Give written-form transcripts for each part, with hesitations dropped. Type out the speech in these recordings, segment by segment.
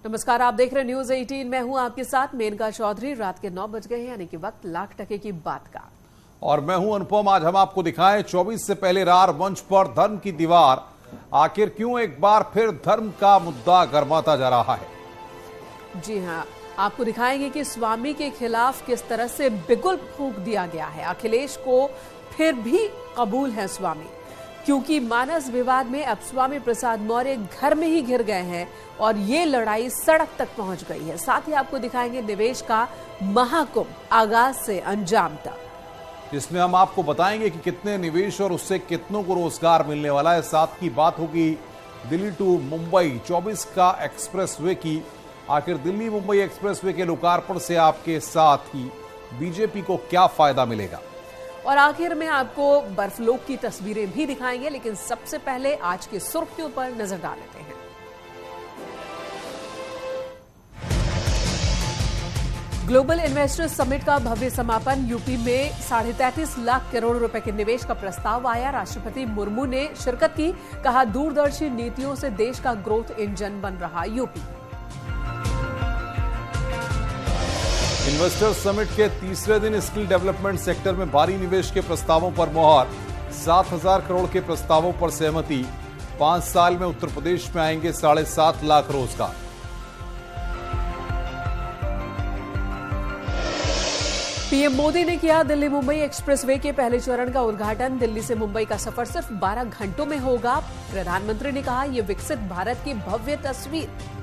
नमस्कार, आप देख रहे हैं न्यूज 18। मैं हूं आपके साथ मेनका चौधरी। रात के 9 बज गए हैं, यानी कि वक्त लाख टके की बात का। और मैं हूं अनुपम। आज हम आपको दिखाएं 24 से पहले रार मंच पर धर्म की दीवार। आखिर क्यों एक बार फिर धर्म का मुद्दा गरमाता जा रहा है। जी हां, आपको दिखाएंगे कि स्वामी के खिलाफ किस तरह से बिगुल फूंक दिया गया है। अखिलेश को फिर भी कबूल है स्वामी, क्योंकि मानस विवाद में अब स्वामी प्रसाद मौर्य घर में ही घिर गए हैं और ये लड़ाई सड़क तक पहुंच गई है। साथ ही आपको दिखाएंगे निवेश का महाकुंभ आगाज से अंजाम तक, जिसमें हम आपको बताएंगे कि कितने निवेश और उससे कितनों को रोजगार मिलने वाला है। साथ की बात होगी दिल्ली टू मुंबई 24 का एक्सप्रेसवे की। आखिर दिल्ली मुंबई एक्सप्रेसवे के लोकार्पण से आपके साथ ही बीजेपी को क्या फायदा मिलेगा, और आखिर में आपको बर्फलोक की तस्वीरें भी दिखाएंगे। लेकिन सबसे पहले आज की सुर्खियों पर नजर डाल लेते हैं। ग्लोबल इन्वेस्टर्स समिट का भव्य समापन। यूपी में 33.5 लाख करोड़ रुपए के निवेश का प्रस्ताव आया। राष्ट्रपति मुर्मू ने शिरकत की। कहा, दूरदर्शी नीतियों से देश का ग्रोथ इंजन बन रहा यूपी। इन्वेस्टर्स समिट के तीसरे दिन स्किल डेवलपमेंट सेक्टर में भारी निवेश के प्रस्तावों पर मोहर। 7,000 करोड़ के प्रस्तावों पर सहमति। 5 साल में उत्तर प्रदेश में आएंगे 7.5 लाख रोजगार। पीएम मोदी ने किया दिल्ली मुंबई एक्सप्रेसवे के पहले चरण का उद्घाटन। दिल्ली से मुंबई का सफर सिर्फ 12 घंटों में होगा। प्रधानमंत्री ने कहा, यह विकसित भारत की भव्य तस्वीर।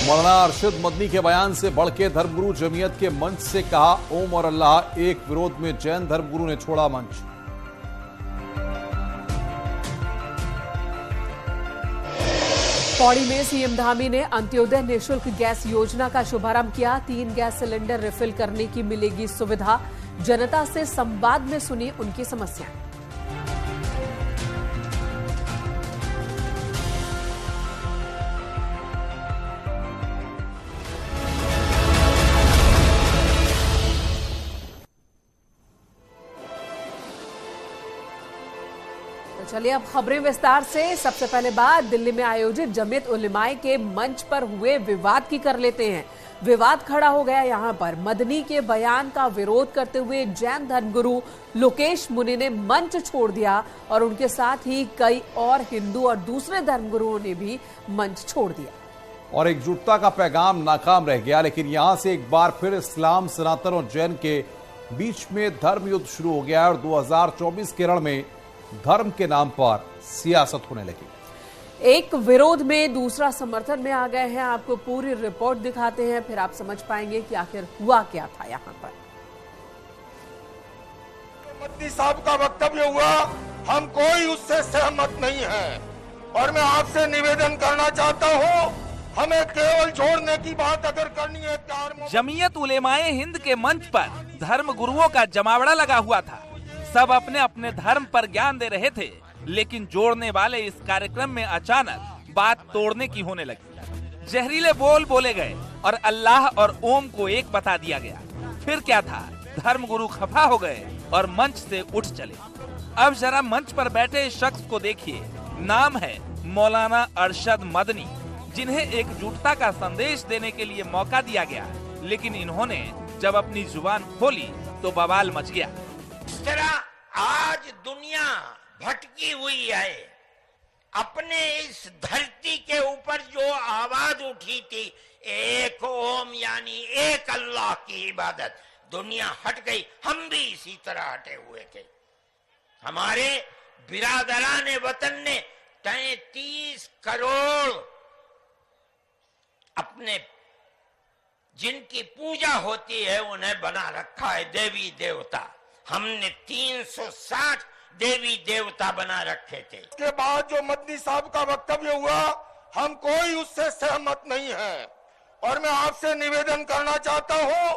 मौलाना अरशद मदनी के बयान से भड़के धर्मगुरु। जमीयत के मंच से कहा, ओम और अल्लाह एक। विरोध में जैन धर्मगुरु ने छोड़ा मंच। पौड़ी में सीएम धामी ने अंत्योदय निःशुल्क गैस योजना का शुभारंभ किया। 3 गैस सिलेंडर रिफिल करने की मिलेगी सुविधा। जनता से संवाद में सुनी उनकी समस्याएं। चलिए अब खबरें विस्तार से। सबसे पहले बात दिल्ली में आयोजित जमीयत उलेमाए के मंच पर हुए विवाद की कर लेते हैं। विवाद खड़ा हो गया यहां पर। मदनी के बयान का विरोध करते हुए जैन धर्मगुरु लोकेश मुनि ने मंच छोड़ दिया और उनके साथ ही कई और हिंदू और दूसरे धर्मगुरुओं ने भी मंच छोड़ दिया और एकजुटता का पैगाम नाकाम रह गया। लेकिन यहां से एक बार फिर इस्लाम, सनातन और जैन के बीच में धर्म युद्ध शुरू हो गया और 2024 केरल में धर्म के नाम पर सियासत होने लगी। एक विरोध में दूसरा समर्थन में आ गए हैं। आपको पूरी रिपोर्ट दिखाते हैं, फिर आप समझ पाएंगे कि आखिर हुआ क्या था यहां पर। मदनी साहब का वक्तव्य हुआ, हम कोई उससे सहमत नहीं है और मैं आपसे निवेदन करना चाहता हूं, हमें केवल जोड़ने की बात अगर करनी है। जमीयत उलेमाए हिंद के मंच पर धर्म गुरुओं का जमावड़ा लगा हुआ था। सब अपने अपने धर्म पर ज्ञान दे रहे थे, लेकिन जोड़ने वाले इस कार्यक्रम में अचानक बात तोड़ने की होने लगी। जहरीले बोल बोले गए और अल्लाह और ओम को एक बता दिया गया। फिर क्या था, धर्म गुरु खफा हो गए और मंच से उठ चले। अब जरा मंच पर बैठे इस शख्स को देखिए। नाम है मौलाना अरशद मदनी, जिन्हें एकजुटता का संदेश देने के लिए मौका दिया गया। लेकिन इन्होंने जब अपनी जुबान खोली तो बवाल मच गया। इस तरह आज दुनिया भटकी हुई है। अपने इस धरती के ऊपर जो आवाज उठी थी, एक ओम यानी एक अल्लाह की इबादत, दुनिया हट गई। हम भी इसी तरह हटे हुए थे। हमारे बिरादरान वतन ने 33 करोड़ अपने जिनकी पूजा होती है उन्हें बना रखा है देवी देवता। हमने 360 देवी देवता बना रखे थे। इसके बाद जो मदनी साहब का वक्तव्य हुआ, हम कोई उससे सहमत नहीं है और मैं आपसे निवेदन करना चाहता हूं,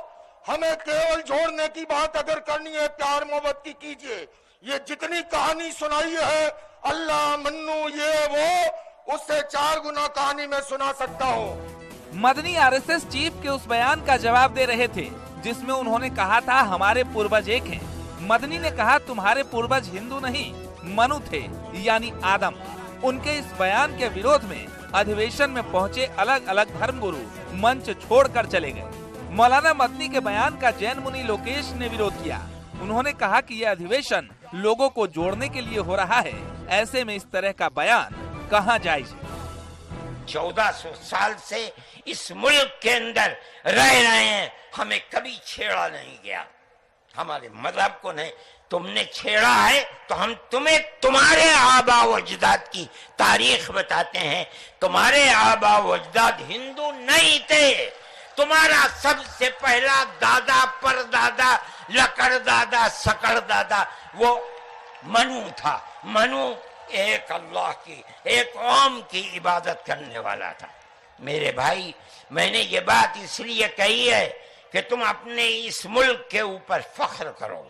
हमें केवल जोड़ने की बात अगर करनी है, प्यार मोहब्बत की कीजिए। ये जितनी कहानी सुनाई है, अल्लाह मन्नू ये वो, उससे 4 गुना कहानी मैं सुना सकता हूँ। मदनी आरएसएस चीफ के उस बयान का जवाब दे रहे थे जिसमें उन्होंने कहा था, हमारे पूर्वज एक हैं। मदनी ने कहा, तुम्हारे पूर्वज हिंदू नहीं मनु थे, यानी आदम। उनके इस बयान के विरोध में अधिवेशन में पहुंचे अलग अलग धर्मगुरु मंच छोड़कर चले गए। मौलाना मदनी के बयान का जैन मुनि लोकेश ने विरोध किया। उन्होंने कहा कि यह अधिवेशन लोगों को जोड़ने के लिए हो रहा है, ऐसे में इस तरह का बयान कहाँ जायज है। 1400 साल से इस मुल्क के अंदर रह रहे हैं, हमें कभी छेड़ा नहीं गया, हमारे मजहब को नहीं। तुमने छेड़ा है तो हम तुम्हें तुम्हारे आबा व अजदाद की तारीख बताते हैं। तुम्हारे आबा व अजदाद हिंदू नहीं थे। तुम्हारा सबसे पहला दादा परदादा लकड़ दादा सकड़ दादा वो मनु था। मनु एक अल्लाह की, एक कौम की इबादत करने वाला था। मेरे भाई, मैंने ये बात इसलिए कही है कि तुम अपने इस मुल्क के ऊपर फख्र करो।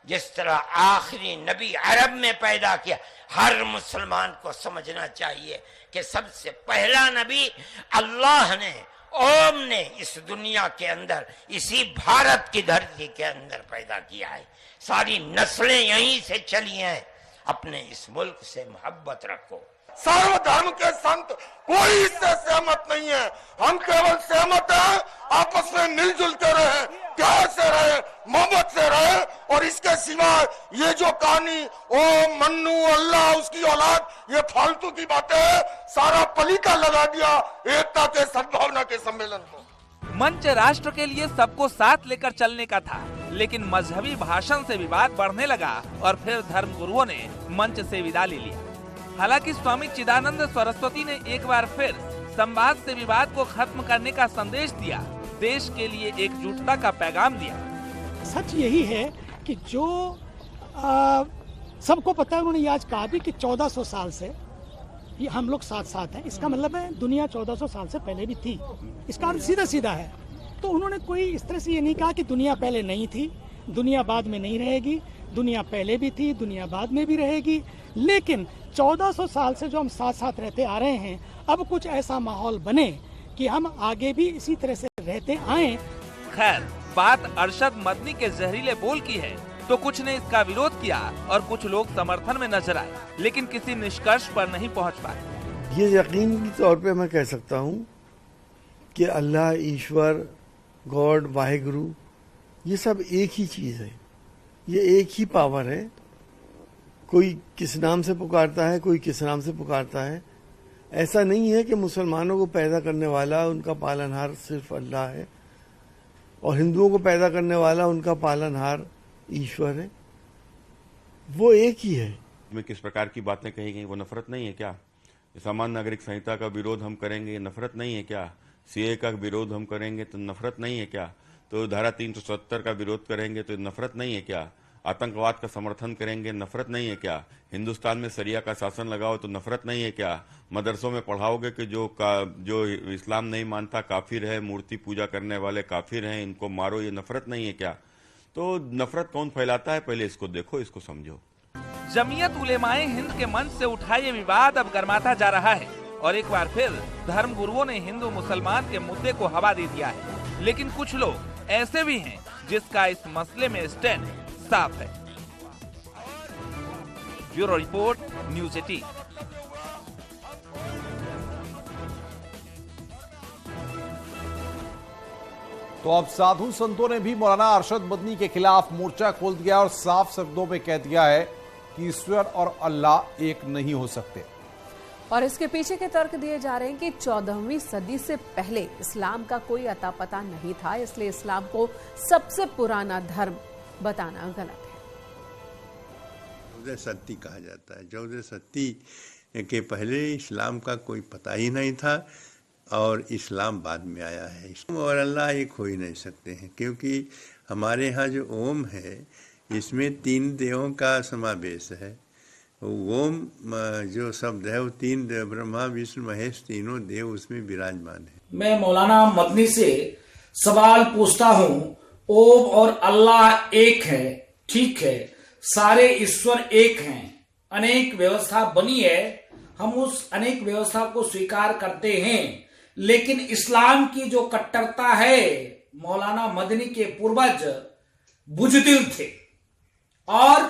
जिस तरह आखिरी नबी अरब में पैदा किया, हर मुसलमान को समझना चाहिए कि सबसे पहला नबी अल्लाह ने, ओम ने इस दुनिया के अंदर, इसी भारत की धरती के अंदर पैदा किया है। सारी नस्लें यहीं से चली हैं। अपने इस मुल्क से मोहब्बत रखो। सर्वधर्म के संत कोई इससे सहमत नहीं है। हम केवल सहमत हैं आपस में मिलजुल के रहे, प्यार से रहे, मोहब्बत से रहे। और इसके सिवा ये जो कहानी ओ मन्नू अल्लाह उसकी औलाद, ये फालतू की बातें हैं। सारा पलीता लगा दिया एकता के सद्भावना के सम्मेलन को। मंच राष्ट्र के लिए सबको साथ लेकर चलने का था, लेकिन मजहबी भाषण से विवाद बढ़ने लगा और फिर धर्मगुरुओं ने मंच से विदा ले लिया। हालांकि स्वामी चिदानंद सरस्वती ने एक बार फिर संवाद से विवाद को खत्म करने का संदेश दिया, देश के लिए एकजुटता का पैगाम दिया। सच यही है कि जो सबको पता है, उन्होंने आज कहा भी कि 1400 साल से ये हम लोग साथ साथ हैं। इसका मतलब है दुनिया 1400 साल से पहले भी थी। इसका अर्थ सीधा सीधा है। तो उन्होंने कोई इस तरह से ये नहीं कहा कि दुनिया पहले नहीं थी, दुनिया बाद में नहीं रहेगी। दुनिया पहले भी थी, दुनिया बाद में भी रहेगी। लेकिन 1400 साल से जो हम साथ साथ रहते आ रहे हैं, अब कुछ ऐसा माहौल बने कि हम आगे भी इसी तरह से रहते आए। खैर, बात अरशद मदनी के जहरीले बोल की है तो कुछ ने इसका विरोध किया और कुछ लोग समर्थन में नजर आए, लेकिन किसी निष्कर्ष पर नहीं पहुंच पाए। ये यकीनी तौर पे मैं कह सकता हूँ कि अल्लाह, ईश्वर, गॉड, वाहिगुरु, ये सब एक ही चीज है, ये एक ही पावर है। कोई किस नाम से पुकारता है, कोई किस नाम से पुकारता है। ऐसा नहीं है कि मुसलमानों को पैदा करने वाला, उनका पालनहार सिर्फ अल्लाह है और हिंदुओं को पैदा करने वाला, उनका पालनहार ईश्वर है। वो एक ही है। में किस प्रकार की बातें कही गई, वो नफरत नहीं है क्या? सामान्य नागरिक संहिता का विरोध हम करेंगे, नफरत नहीं है क्या? सीए का विरोध हम करेंगे तो नफरत नहीं है क्या? तो धारा 370 का विरोध करेंगे तो नफरत नहीं है क्या? आतंकवाद का समर्थन करेंगे, नफरत नहीं है क्या? हिंदुस्तान में शरिया का शासन लगाओ तो नफरत नहीं है क्या? मदरसों में पढ़ाओगे कि जो इस्लाम नहीं मानता काफिर है, मूर्ति पूजा करने वाले काफिर हैं, इनको मारो, ये नफरत नहीं है क्या? तो नफरत कौन फैलाता है, पहले इसको देखो, इसको समझो। जमीयत उलेमाए हिंद के मंच से उठा ये विवाद अब गर्माता जा रहा है और एक बार फिर धर्म गुरुओं ने हिंदू मुसलमान के मुद्दे को हवा दे दिया है। लेकिन कुछ लोग ऐसे भी हैं जिसका इस मसले में स्टैंड साफ है। Bureau report, news 18। तो अब साधु संतों ने भी मौलाना अरशद मदनी के खिलाफ मोर्चा खोल दिया और साफ शब्दों में कह दिया है कि ईश्वर और अल्लाह एक नहीं हो सकते। और इसके पीछे के तर्क दिए जा रहे हैं कि 14वीं सदी से पहले इस्लाम का कोई अता पता नहीं था, इसलिए इस्लाम को सबसे पुराना धर्म बताना गलत है। चौदह सत्ती कहा जाता है। चौदह सत्ती के पहले इस्लाम का कोई पता ही नहीं था और इस्लाम बाद में आया है। और अल्लाह एक हो ही नहीं सकते हैं, क्योंकि हमारे यहाँ जो ओम है इसमें 3 देवों का समावेश है। ओम जो शब्द है वो 3 देव, ब्रह्मा विष्णु महेश, तीनों देव उसमें विराजमान है। मैं मौलाना मदनी से सवाल पूछता हूँ, ओम और अल्लाह एक है, ठीक है, सारे ईश्वर एक हैं, अनेक व्यवस्था बनी है, हम उस अनेक व्यवस्था को स्वीकार करते हैं। लेकिन इस्लाम की जो कट्टरता है, मौलाना मदनी के पूर्वज बुजदिल थे और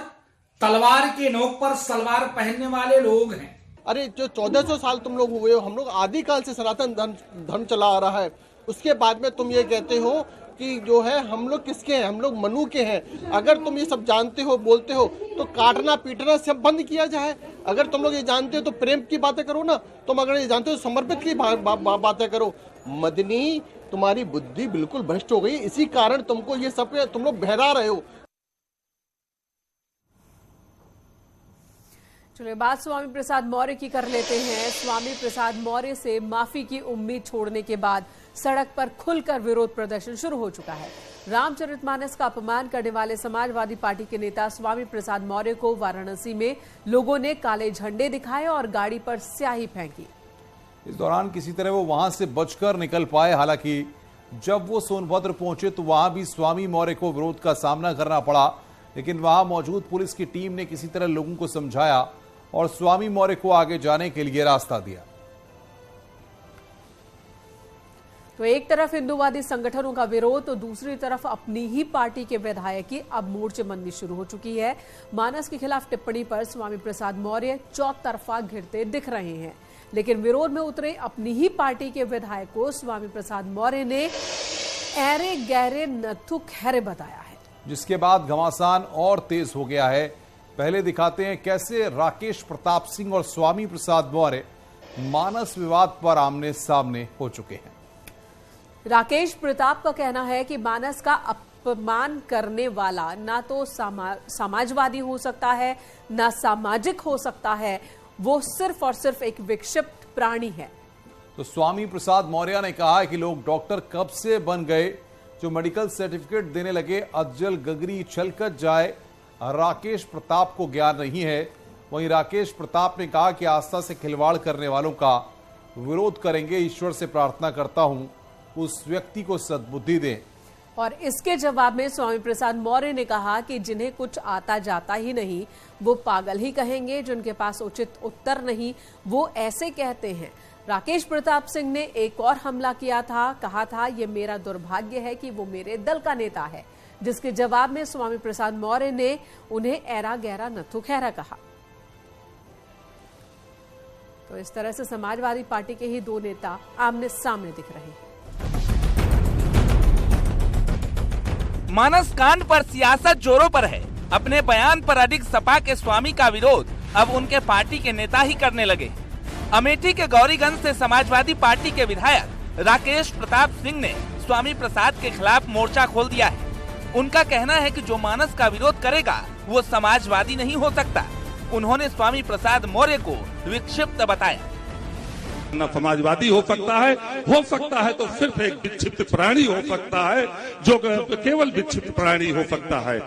तलवार के नोक पर सलवार पहनने वाले लोग हैं। अरे जो 1400 साल तुम लोग हुए हो, हम लोग आदिकाल से सनातन धर्म चला आ रहा है। उसके बाद में तुम ये कहते हो कि जो है हम लोग किसके हैं, हम लोग मनु के हैं। अगर तुम ये सब जानते हो, बोलते हो, तो काटना पीटना सब बंद किया जाए। अगर तुम लोग ये जानते हो तो प्रेम की बातें करो ना। तुम अगर ये जानते हो समर्पित की बातें करो। मदनी, तुम्हारी बुद्धि बिल्कुल भ्रष्ट हो गई, इसी कारण तुमको ये सब तुम लोग बहरा रहे हो। चलिए बात स्वामी प्रसाद मौर्य की कर लेते हैं। स्वामी प्रसाद मौर्य से माफी की उम्मीद छोड़ने के बाद सड़क पर खुलकर विरोध प्रदर्शन शुरू हो चुका है। रामचरितमानस का अपमान करने वाले समाजवादी पार्टी के नेता स्वामी प्रसाद मौर्य को वाराणसी में लोगों ने काले झंडे दिखाए और गाड़ी पर स्याही फेंकी। इस दौरान किसी तरह वो वहां से बचकर निकल पाए। हालांकि जब वो सोनभद्र पहुंचे तो वहां भी स्वामी मौर्य को विरोध का सामना करना पड़ा, लेकिन वहां मौजूद पुलिस की टीम ने किसी तरह लोगों को समझाया और स्वामी मौर्य को आगे जाने के लिए रास्ता दिया। तो एक तरफ हिंदूवादी संगठनों का विरोध तो दूसरी तरफ अपनी ही पार्टी के विधायक की अब मोर्चेबंदी शुरू हो चुकी है। मानस के खिलाफ टिप्पणी पर स्वामी प्रसाद मौर्य चौतरफा घिरते दिख रहे हैं, लेकिन विरोध में उतरे अपनी ही पार्टी के विधायक को स्वामी प्रसाद मौर्य ने ऐरे गहरे नत्थु खैरे बताया है, जिसके बाद घमासान और तेज हो गया है। पहले दिखाते हैं कैसे राकेश प्रताप सिंह और स्वामी प्रसाद मौर्य मानस विवाद पर आमने सामने हो चुके हैं। राकेश प्रताप का कहना है कि मानस का अपमान करने वाला ना तो समाजवादी हो सकता है, ना सामाजिक हो सकता है, वो सिर्फ और सिर्फ एक विक्षिप्त प्राणी है। तो स्वामी प्रसाद मौर्य ने कहा कि लोग डॉक्टर कब से बन गए, जो मेडिकल सर्टिफिकेट देने लगे अज्जल गगरी छलकत जाए। राकेश प्रताप को ज्ञान नहीं है। वहीं राकेश प्रताप ने कहा कि आस्था से खिलवाड़ करने वालों का विरोध करेंगे। ईश्वर से प्रार्थना करता हूं उस व्यक्ति को सद्बुद्धि दें। और इसके जवाब में स्वामी प्रसाद मौर्य ने कहा कि जिन्हें कुछ आता जाता ही नहीं वो पागल ही कहेंगे, जिनके पास उचित उत्तर नहीं वो ऐसे कहते हैं। राकेश प्रताप सिंह ने एक और हमला किया था, कहा था ये मेरा दुर्भाग्य है कि वो मेरे दल का नेता है, जिसके जवाब में स्वामी प्रसाद मौर्य ने उन्हें ऐरा गहरा नत्थु खैरा कहा। तो इस तरह से समाजवादी पार्टी के ही दो नेता आमने सामने दिख रहे हैं। मानस कांड पर सियासत जोरों पर है। अपने बयान पर अडिग सपा के स्वामी का विरोध अब उनके पार्टी के नेता ही करने लगे। अमेठी के गौरीगंज से समाजवादी पार्टी के विधायक राकेश प्रताप सिंह ने स्वामी प्रसाद के खिलाफ मोर्चा खोल दिया है। उनका कहना है कि जो मानस का विरोध करेगा वो समाजवादी नहीं हो सकता। उन्होंने स्वामी प्रसाद मौर्य को विक्षिप्त बताया। न समाजवादी हो सकता है तो सिर्फ एक विक्षिप्त प्राणी हो सकता है, जो केवल विक्षिप्त प्राणी हो सकता है।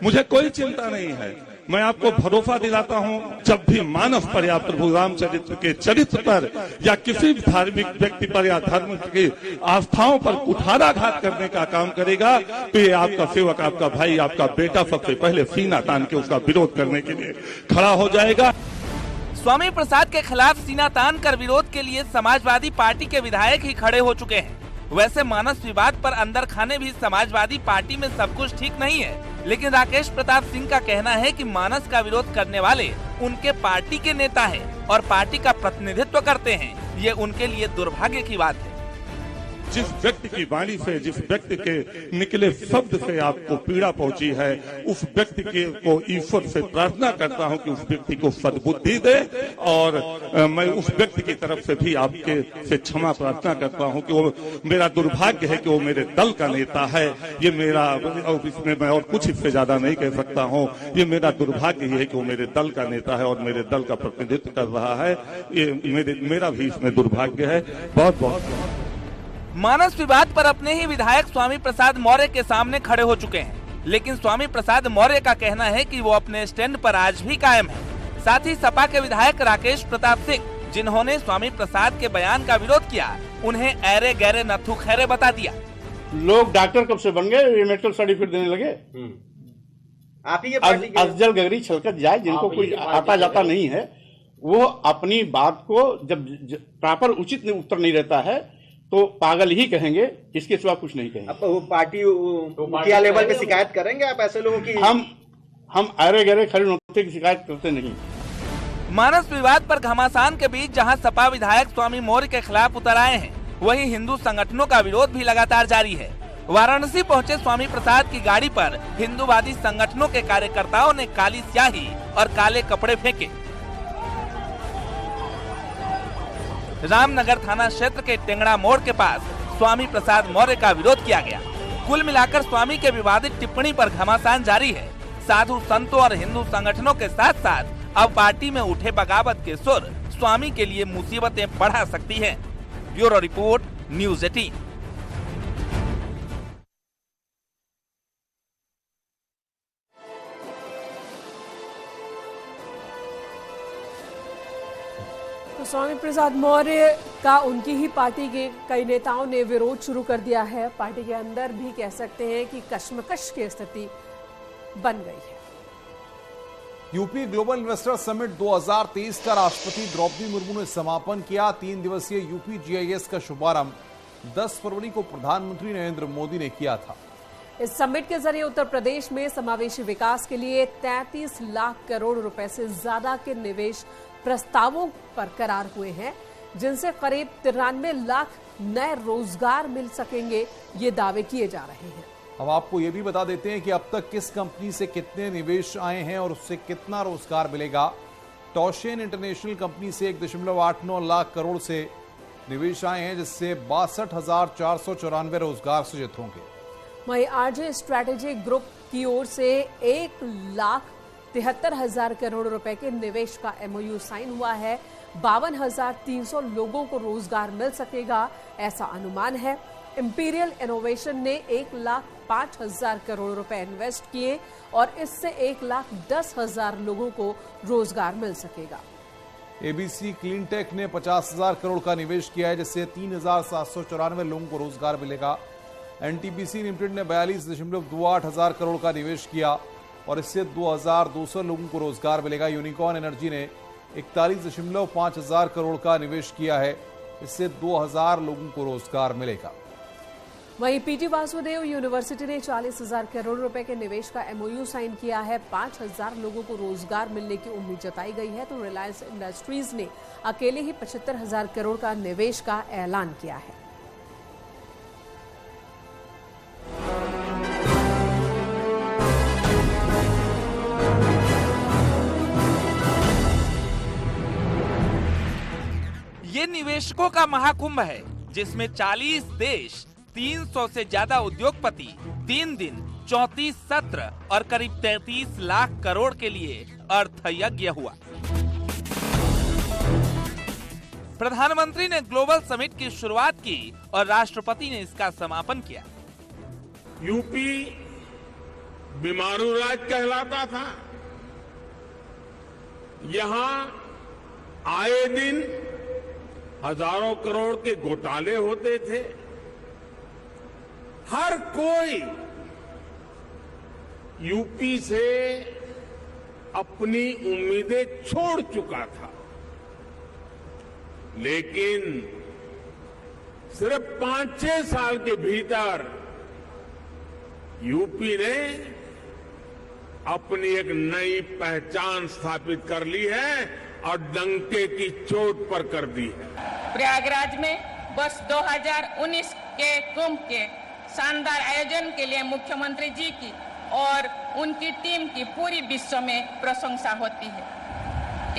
मुझे कोई चिंता नहीं है। मैं आपको भरोसा दिलाता हूं, जब भी मानव पर या प्रभु रामचरित्र के चरित्र पर या किसी भी धार्मिक व्यक्ति पर या धर्म की आस्थाओं पर कुठाराघात करने का काम करेगा तो ये आपका सेवक, आपका भाई, आपका बेटा सबसे पहले सीना तान के उसका विरोध करने के लिए खड़ा हो जाएगा। स्वामी प्रसाद के खिलाफ सीना तान कर विरोध के लिए समाजवादी पार्टी के विधायक ही खड़े हो चुके हैं। वैसे मानस विवाद पर अंदर खाने भी समाजवादी पार्टी में सब कुछ ठीक नहीं है, लेकिन राकेश प्रताप सिंह का कहना है कि मानस का विरोध करने वाले उनके पार्टी के नेता हैं और पार्टी का प्रतिनिधित्व करते हैं। ये उनके लिए दुर्भाग्य की बात है। जिस व्यक्ति की वाणी से, जिस व्यक्ति के निकले शब्द से आपको पीड़ा पहुंची है, उस व्यक्ति को ईश्वर से प्रार्थना करता हूं कि उस व्यक्ति को सद्बुद्धि दे। और मैं उस व्यक्ति की तरफ से भी आपके से क्षमा प्रार्थना करता हूं कि वो मेरा दुर्भाग्य है कि वो मेरे दल का नेता है। ये मेरा, इसमें मैं और कुछ इससे ज्यादा नहीं कह सकता हूं। ये मेरा दुर्भाग्य ही है कि वो मेरे दल का नेता है और मेरे दल का प्रतिनिधित्व कर रहा है। ये मेरा भी इसमें दुर्भाग्य है। बहुत बहुत मानस विवाद पर अपने ही विधायक स्वामी प्रसाद मौर्य के सामने खड़े हो चुके हैं, लेकिन स्वामी प्रसाद मौर्य का कहना है कि वो अपने स्टैंड पर आज भी कायम है। साथ ही सपा के विधायक राकेश प्रताप सिंह, जिन्होंने स्वामी प्रसाद के बयान का विरोध किया, उन्हें ऐरे गहरे नत्थु खैरे बता दिया। लोग डॉक्टर कब से बन गए, ये मेडिकल सर्टिफिकेट देने लगे। आप ही के अफजल गगरी छलकत जाए, जिनको कोई आता जाता नहीं है, वो अपनी बात को जब प्रॉपर उचित उत्तर नहीं रहता है तो पागल ही कहेंगे, इसके सिवा कुछ नहीं कहेंगे। वो पार्टी मुखिया लेवल पे शिकायत करेंगे आप ऐसे लोगों की? हम ऐरे गहरे खड़े नौकरी की शिकायत करते नहीं। मानस विवाद पर घमासान के बीच जहां सपा विधायक स्वामी मौर्य के खिलाफ उतर आए हैं, वहीं हिंदू संगठनों का विरोध भी लगातार जारी है। वाराणसी पहुंचे स्वामी प्रसाद की गाड़ी पर हिंदूवादी संगठनों के कार्यकर्ताओं ने काली स्याही और काले कपड़े फेंके। रामनगर थाना क्षेत्र के टेंगड़ा मोड़ के पास स्वामी प्रसाद मौर्य का विरोध किया गया। कुल मिलाकर स्वामी के विवादित टिप्पणी पर घमासान जारी है। साधु संतों और हिंदू संगठनों के साथ साथ अब पार्टी में उठे बगावत के सुर स्वामी के लिए मुसीबतें बढ़ा सकती हैं। Bureau report, news 18। तो स्वामी प्रसाद मौर्य का उनकी ही पार्टी के कई नेताओं ने विरोध शुरू कर दिया है। पार्टी के अंदर भी कह सकते हैं कि कश्मकश की स्थिति बन गई है। यूपी ग्लोबल इन्वेस्टर समिट 2023 का राष्ट्रपति द्रौपदी मुर्मू ने समापन किया। 3 दिवसीय यूपी GIS का शुभारंभ 10 फरवरी को प्रधानमंत्री नरेंद्र मोदी ने किया था। इस समिट के जरिए उत्तर प्रदेश में समावेशी विकास के लिए 33 लाख करोड़ रुपए से ज्यादा के निवेश प्रस्तावों पर करार हुए हैं, जिनसे करीब 93 लाख नए रोजगार मिल सकेंगे, ये दावे किए जा रहे हैं। अब आपको ये भी बता देते हैं कि अब तक किस कंपनी से कितने निवेश आए हैं और उससे कितना रोजगार मिलेगा। टॉशेन इंटरनेशनल कंपनी से 1.89 लाख करोड़ से निवेश आए हैं, जिससे 62,494 रोजगार सृजित होंगे। वहीं RJ स्ट्रैटेजिक ग्रुप की ओर से 1,73,000 करोड़ रुपए के निवेश का MOU साइन हुआ है। 52,300 लोगों को रोजगार मिल सकेगा, ऐसा अनुमान है। इंपीरियल इनोवेशन ने 1,05,000 करोड़ रुपए इन्वेस्ट किए और इससे 1,10,000 लोगों को रोजगार मिल सकेगा। ABC क्लीनटेक ने 50,000 करोड़ का निवेश किया है, जिससे 3,794 लोगों को रोजगार मिलेगा। NTPC लिमिटेड ने 42.28 हजार करोड़ का निवेश किया और इससे 2,200 लोगों को रोजगार मिलेगा। यूनिकॉर्न एनर्जी ने 41.5 हजार करोड़ का निवेश किया है, इससे 2,000 लोगों को रोजगार मिलेगा। वहीं PT वासुदेव यूनिवर्सिटी ने 40,000 करोड़ रुपए के निवेश का MOU साइन किया है। 5,000 लोगों को रोजगार मिलने की उम्मीद जताई गई है। तो रिलायंस इंडस्ट्रीज ने अकेले ही 75,000 करोड़ का निवेश का ऐलान किया है। ये निवेशकों का महाकुंभ है, जिसमें 40 देश, 300 से ज्यादा उद्योगपति, 3 दिन, 34 सत्र और करीब 33 लाख करोड़ के लिए अर्थयज्ञ हुआ। प्रधानमंत्री ने ग्लोबल समिट की शुरुआत की और राष्ट्रपति ने इसका समापन किया। यूपी बीमारू राज्य कहलाता था। यहाँ आए दिन हजारों करोड़ के घोटाले होते थे। हर कोई यूपी से अपनी उम्मीदें छोड़ चुका था, लेकिन सिर्फ 5-6 साल के भीतर यूपी ने अपनी एक नई पहचान स्थापित कर ली है और डंके की चोट पर कर दी है। प्रयागराज में वर्ष 2019 के कुंभ के शानदार आयोजन के लिए मुख्यमंत्री जी की और उनकी टीम की पूरी विश्व में प्रशंसा होती है।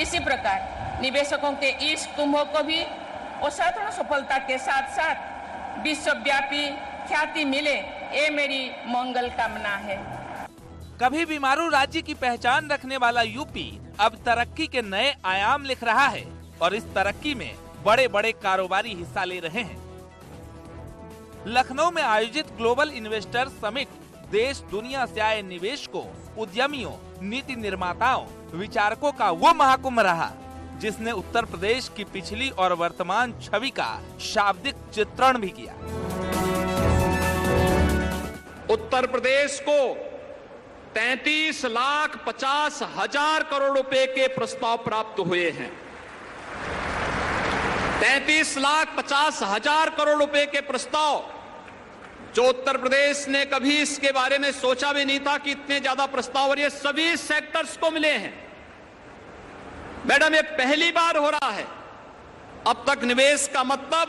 इसी प्रकार निवेशकों के इस कुंभ को भी असाधारण सफलता के साथ साथ विश्वव्यापी ख्याति मिले, ये मेरी मंगल कामना है। कभी बीमारू राज्य की पहचान रखने वाला यूपी अब तरक्की के नए आयाम लिख रहा है और इस तरक्की में बड़े बड़े कारोबारी हिस्सा ले रहे हैं। लखनऊ में आयोजित ग्लोबल इन्वेस्टर समिट देश दुनिया से आए निवेशकों, उद्यमियों, नीति निर्माताओं, विचारकों का वो महाकुंभ रहा, जिसने उत्तर प्रदेश की पिछली और वर्तमान छवि का शाब्दिक चित्रण भी किया। उत्तर प्रदेश को 33,50,000 करोड़ रुपए के प्रस्ताव प्राप्त हुए हैं। 33,50,000 करोड़ रुपए के प्रस्ताव, जो उत्तर प्रदेश ने कभी इसके बारे में सोचा भी नहीं था कि इतने ज्यादा प्रस्ताव, और ये सभी सेक्टर्स को मिले हैं। मैडम, ये पहली बार हो रहा है। अब तक निवेश का मतलब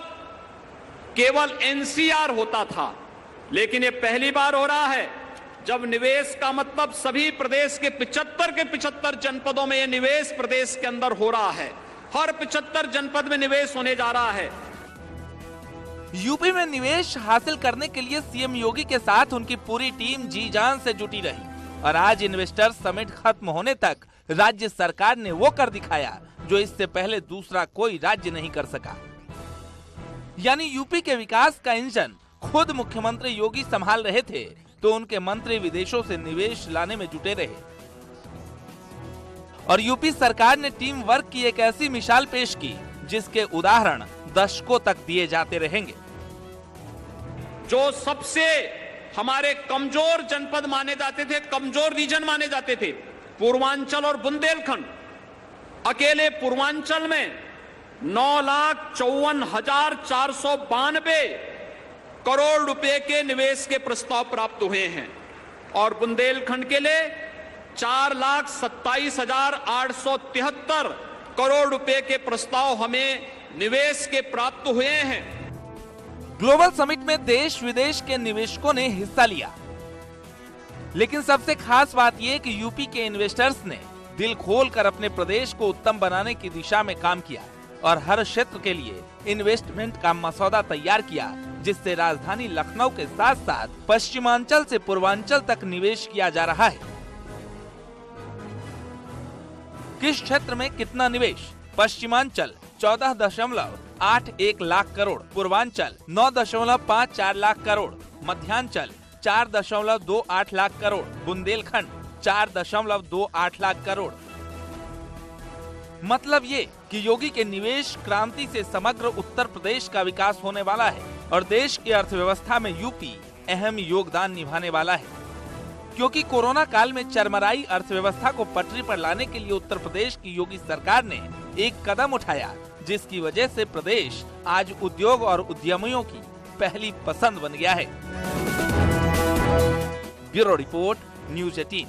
केवल एनसीआर होता था, लेकिन ये पहली बार हो रहा है जब निवेश का मतलब सभी प्रदेश के 75 जनपदों में ये निवेश प्रदेश के अंदर हो रहा है। हर 75 जनपद में निवेश होने जा रहा है। यूपी में निवेश हासिल करने के लिए सीएम योगी के साथ उनकी पूरी टीम जी जान से जुटी रही और आज इन्वेस्टर्स समिट खत्म होने तक राज्य सरकार ने वो कर दिखाया जो इससे पहले दूसरा कोई राज्य नहीं कर सका। यानी यूपी के विकास का इंजन खुद मुख्यमंत्री योगी संभाल रहे थे तो उनके मंत्री विदेशों से निवेश लाने में जुटे रहे और यूपी सरकार ने टीम वर्क की एक ऐसी मिसाल पेश की जिसके उदाहरण दशकों तक दिए जाते रहेंगे। जो सबसे हमारे कमजोर जनपद माने जाते थे, कमजोर रीजन माने जाते थे, पूर्वांचल और बुंदेलखंड, अकेले पूर्वांचल में 9,54,492 करोड़ रुपए के निवेश के प्रस्ताव प्राप्त हुए हैं और बुंदेलखंड के लिए 4,27,873 करोड़ रुपए के प्रस्ताव हमें निवेश के प्राप्त हुए हैं। ग्लोबल समिट में देश विदेश के निवेशकों ने हिस्सा लिया, लेकिन सबसे खास बात यह कि यूपी के इन्वेस्टर्स ने दिल खोलकर अपने प्रदेश को उत्तम बनाने की दिशा में काम किया और हर क्षेत्र के लिए इन्वेस्टमेंट का मसौदा तैयार किया जिससे राजधानी लखनऊ के साथ साथ पश्चिमांचल से पूर्वांचल तक निवेश किया जा रहा है। किस क्षेत्र में कितना निवेश? पश्चिमांचल 14.81 लाख करोड़, पूर्वांचल 9.54 लाख करोड़, मध्यांचल 4.28 लाख करोड़, बुंदेलखंड 4.28 लाख करोड़। मतलब ये कि योगी के निवेश क्रांति से समग्र उत्तर प्रदेश का विकास होने वाला है और देश की अर्थव्यवस्था में यूपी अहम योगदान निभाने वाला है, क्योंकि कोरोना काल में चरमराई अर्थव्यवस्था को पटरी पर लाने के लिए उत्तर प्रदेश की योगी सरकार ने एक कदम उठाया जिसकी वजह से प्रदेश आज उद्योग और उद्यमियों की पहली पसंद बन गया है। Bureau report, news 18।